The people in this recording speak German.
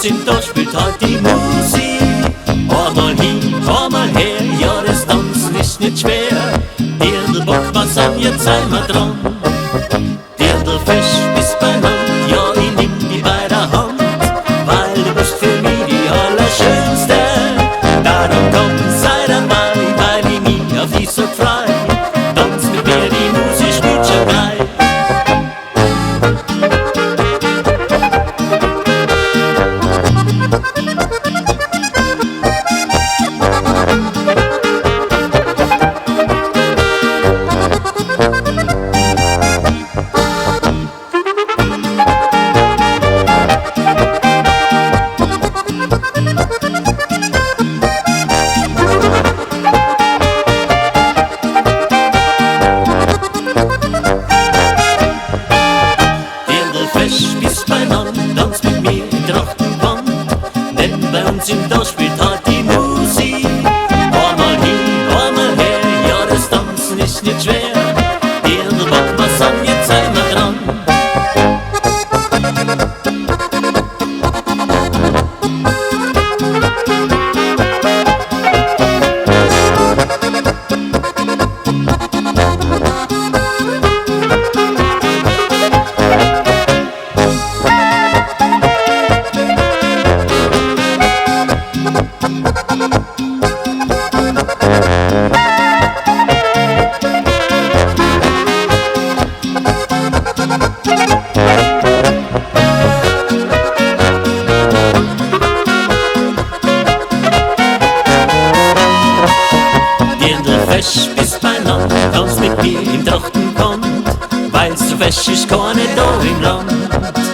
im Dorf spielt halt die Musik. Einmal hin, einmal her, ja, das Tanzen ist nicht schwer. Dirndl-Bock, was an, jetzt sind wir dran. Dirndl-Fisch bis beieinander, ja, ich nimm die bei der Hand, weil du bist für mich die Allerschönste. Darum komm, sei dabei, weil ich mich auf dich so frei. Tanz mit mir, die Musik spielt schon gleich. Bis beieinander, tanz mit mir in Trachtenband, denn bei uns im Dorf spielt halt die Musik. Einmal hin, einmal her, ja, das Tanzen ist nicht schwer. Dirndl-Bock, was an, jetzt sind wir dran. Dirndl-Fesch bis beieinander, tanz mit mir im Trachtenband, weil's so fesch ist, keine da im Land.